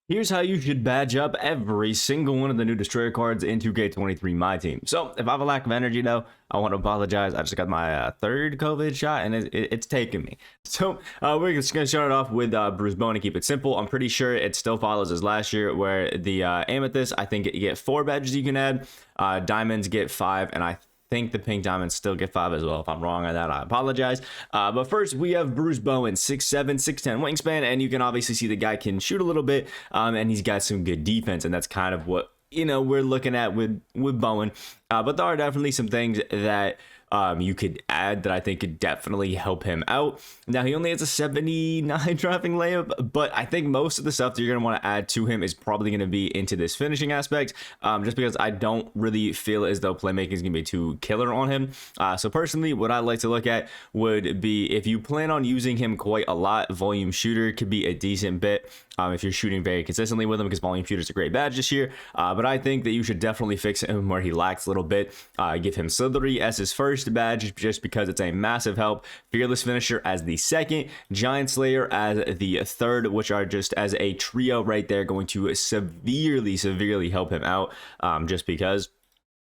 Here's how you should badge up every single one of the new Destroyer cards in 2K23 My Team. So, if I have a lack of energy though, I want to apologize. I just got my third COVID shot and it's taking me. So, we're just going to start it off with Bruce Bowen and keep it simple. I'm pretty sure it still follows as last year, where the Amethyst, I think you get 4 badges you can add. Diamonds get 5, and I think the pink diamonds still get 5 as well. If I'm wrong on that, I apologize. But first, we have Bruce Bowen, 6'7", 6'10" wingspan, and you can obviously see the guy can shoot a little bit, and he's got some good defense, and that's kind of what we're looking at with Bowen. But there are definitely some things that you could add that I think could definitely help him out. Now, he only has a 79 driving layup, but I think most of the stuff that you're going to want to add to him is probably going to be into this finishing aspect, just because I don't really feel as though playmaking is going to be too killer on him. So personally, what I'd like to look at would be, if you plan on using him quite a lot, volume shooter could be a decent bit. If you're shooting very consistently with him, because volume shooter is a great badge this year. But I think that you should definitely fix him where he lacks a little bit. Give him Slithery as his first badge, just because it's a massive help. Fearless Finisher as the second. Giant Slayer as the third, which are just as a trio right there going to severely help him out, just because.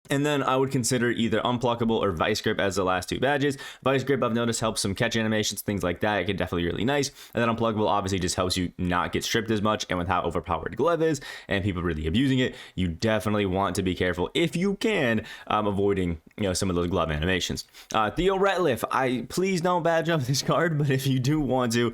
And then I would consider either Unpluckable or Vice Grip as the last 2 badges. Vice Grip, I've noticed, helps some catch animations, things like that. It can definitely be really nice. And then Unpluckable obviously just helps you not get stripped as much. And with how overpowered Glove is and people really abusing it, you definitely want to be careful, if you can, avoiding some of those glove animations. Theo Ratliff, please don't badge up this card, but if you do want to,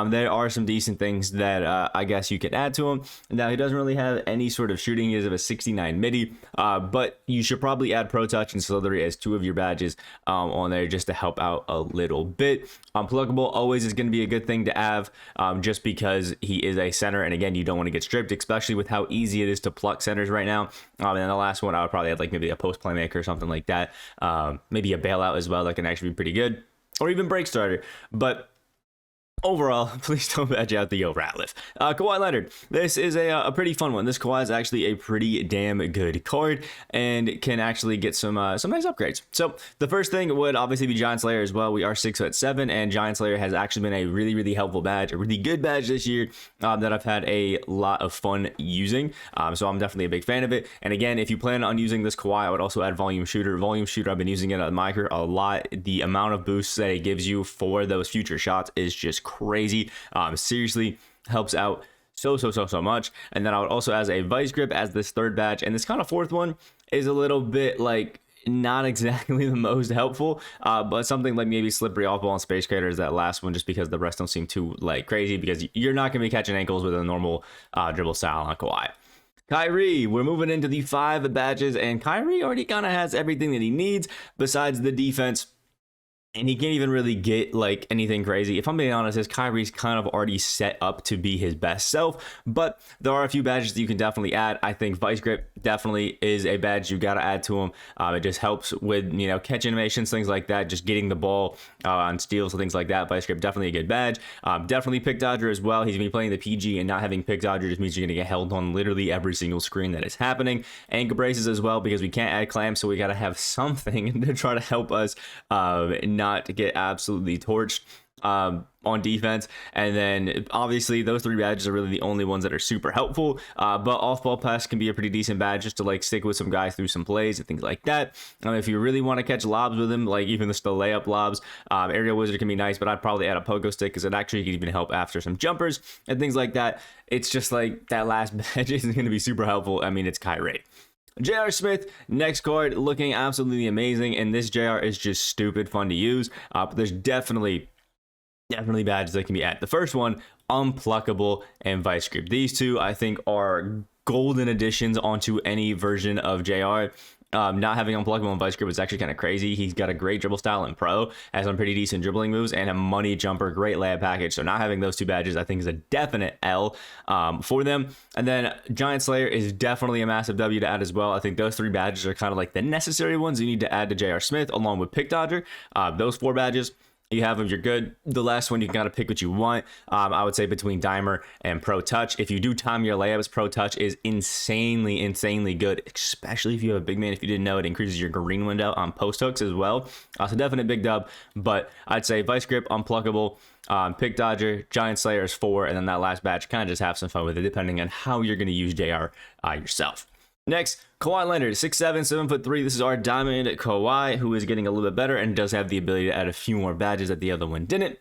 there are some decent things that I guess you could add to him. Now, he doesn't really have any sort of shooting. He is of a 69 midi, but you should probably add Pro Touch and Slithery as 2 of your badges on there, just to help out a little bit. Unpluckable always is going to be a good thing to have, just because he is a center, and again, you don't want to get stripped, especially with how easy it is to pluck centers right now. And then the last one, I would probably add like maybe a post playmaker or something like that, maybe a bailout as well, that can actually be pretty good, or even break starter. But overall, please don't badge out Theo Ratliff. Kawhi Leonard. This is a pretty fun one. This Kawhi is actually a pretty damn good card and can actually get some nice upgrades. So the first thing would obviously be Giant Slayer as well. We are 6'7", and Giant Slayer has actually been a really helpful badge, a really good badge this year, that I've had a lot of fun using. So I'm definitely a big fan of it. And again, if you plan on using this Kawhi, I would also add Volume Shooter. Volume Shooter, I've been using it on my career a lot. The amount of boosts that it gives you for those future shots is just crazy. Seriously helps out so much. And then I would also add a Vice Grip as this third badge, and this kind of fourth one is a little bit like not exactly the most helpful, but something like maybe Slippery Off Ball and Space Creator is that last one, just because the rest don't seem too like crazy, because you're not going to be catching ankles with a normal dribble style on Kawhi. Kyrie, we're moving into the 5 badges, and Kyrie already kind of has everything that he needs besides the defense. And he can't even really get like anything crazy. If I'm being honest, his Kyrie's kind of already set up to be his best self, but there are a few badges that you can definitely add. I think Vice Grip definitely is a badge you got to add to him. It just helps with, catch animations, things like that, just getting the ball on steals and things like that. Vice Grip, definitely a good badge. Definitely Pick Dodger as well. He's going to be playing the PG, and not having Pick Dodger just means you're going to get held on literally every single screen that is happening. Ankle braces as well, because we can't add clamps, so we got to have something to try to help us not to get absolutely torched on defense. And then obviously those 3 badges are really the only ones that are super helpful, but off-ball pass can be a pretty decent badge, just to like stick with some guys through some plays and things like that. If you really want to catch lobs with him, like even the layup lobs, Aerial Wizard can be nice, but I'd probably add a pogo stick, because it actually can even help after some jumpers and things like that. It's just like that last badge isn't going to be super helpful. I mean, it's Kyrie. J.R. Smith, next card, looking absolutely amazing, and this JR is just stupid fun to use, but there's definitely badges that can be added. The first one, Unpluckable and Vice Grip. These 2, I think, are golden additions onto any version of JR. Not having Unpluckable and Vice Grip is actually kind of crazy. He's got a great dribble style in Pro, has some pretty decent dribbling moves, and a money jumper, great layup package. So not having those 2 badges, I think, is a definite L for them. And then Giant Slayer is definitely a massive W to add as well. I think those 3 badges are kind of like the necessary ones you need to add to J.R. Smith, along with Pick Dodger. Those 4 badges, you have them, you're good. The last one, you gotta pick what you want. I would say between Dimer and Pro Touch. If you do time your layups, Pro Touch is insanely good, especially if you have a big man. If you didn't know, it increases your green window on post hooks as well. So definite big dub, but I'd say Vice Grip, Unpluckable, Pick Dodger, Giant Slayer is 4, and then that last badge, kind of just have some fun with it, depending on how you're going to use JR yourself. Next, Kawhi Leonard, 6'7", 7'3". This is our diamond Kawaii, who is getting a little bit better and does have the ability to add a few more badges that the other one didn't.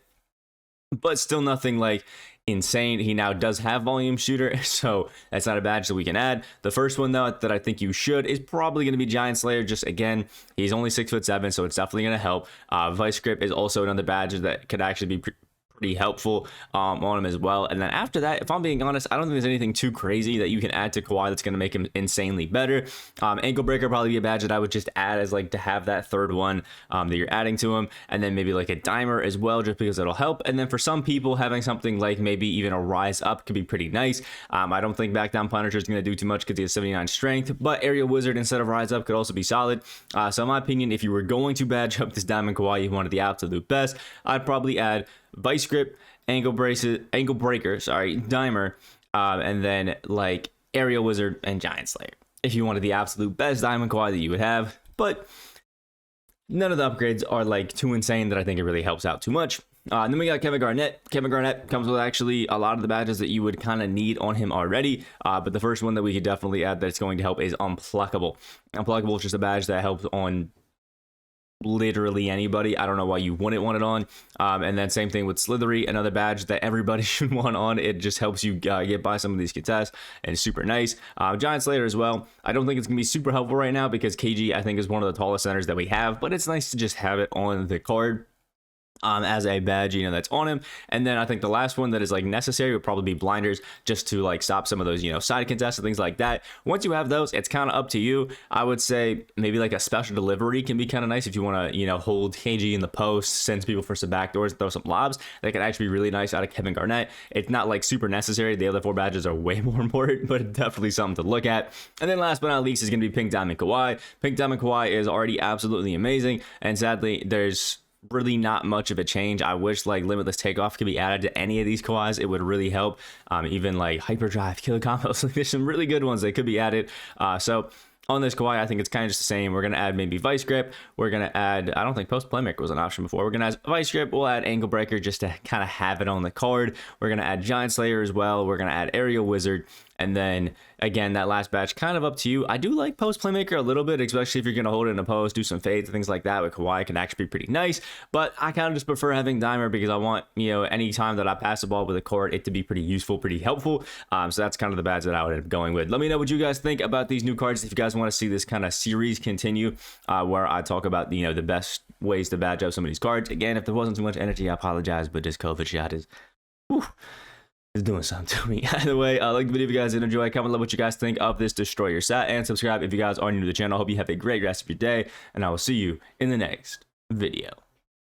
But still nothing like insane. He now does have volume shooter, so that's not a badge that we can add. The first one though that I think you should is probably going to be Giant Slayer. Just again, he's only 6'7", so it's definitely going to help. Vice Grip is also another badge that could actually be pretty helpful on him as well. And then after that, if I'm being honest, I don't think there's anything too crazy that you can add to Kawaii that's going to make him insanely better. Ankle Breaker probably be a badge that I would just add as like to have that third one that you're adding to him, and then maybe like a Dimer as well, just because it'll help. And then for some people, having something like maybe even a Rise Up could be pretty nice. I don't think Back Down Punisher is going to do too much because he has 79 strength, but Aerial Wizard instead of Rise Up could also be solid. So in my opinion, if you were going to badge up this Diamond Kawaii, you wanted the absolute best, I'd probably add Vice Grip, Ankle Breaker, Dimer, and then like Aerial Wizard and Giant Slayer if you wanted the absolute best Diamond Kawaii that you would have. But none of the upgrades are like too insane that I think it really helps out too much. And then we got Kevin Garnett. Kevin Garnett comes with actually a lot of the badges that you would kind of need on him already. But the first one that we could definitely add that's going to help is Unpluckable. Unpluckable is just a badge that helps on literally anybody. I don't know why you wouldn't want it on. And then same thing with Slithery, another badge that everybody should want on. It just helps you get by some of these contests and it's super nice. Giant Slayer as well. I don't think it's gonna be super helpful right now because KG I think is one of the tallest centers that we have, but it's nice to just have it on the card as a badge, you know, that's on him. And then I think the last one that is like necessary would probably be Blinders, just to like stop some of those, you know, side contests and things like that. Once you have those, it's kind of up to you. I would say maybe like a special delivery can be kind of nice if you want to, you know, hold KG in the post, send people for some backdoors, throw some lobs. That could actually be really nice out of Kevin Garnett. It's not like super necessary. The other 4 badges are way more important, but it's definitely something to look at. And then last but not least is going to be Pink Diamond Kawaii. Pink Diamond Kawaii is already absolutely amazing, and sadly there's really not much of a change. I wish like Limitless Takeoff could be added to any of these Kawais. It would really help. Even like Hyperdrive, Killer Combos, like there's some really good ones that could be added. So on this Kawaii, I think it's kind of just the same. We're going to add maybe Vice Grip. We're going to add, I don't think Post Playmaker was an option before. We're going to add Vice Grip. We'll add Ankle Breaker just to kind of have it on the card. We're going to add Giant Slayer as well. We're going to add Aerial Wizard. And then again, that last batch, kind of up to you. I do like Post Playmaker a little bit, especially if you're going to hold it in a post, do some fades and things like that with Kawaii can actually be pretty nice. But I kind of just prefer having Dimer because I want, you know, any time that I pass the ball with a card, it to be pretty useful, pretty helpful. So that's kind of the badge that I would end up going with. Let me know what you guys think about these new cards. If you guys want to see this kind of series continue where I talk about, you know, the best ways to badge up some of these cards. Again, if there wasn't too much energy, I apologize, but this COVID shot is... Whew, is doing something to me. Either way, like the video if you guys did enjoy. Comment below what you guys think of this Destoroyer set, and subscribe if you guys are new to the channel. I hope you have a great rest of your day, and I will see you in the next video.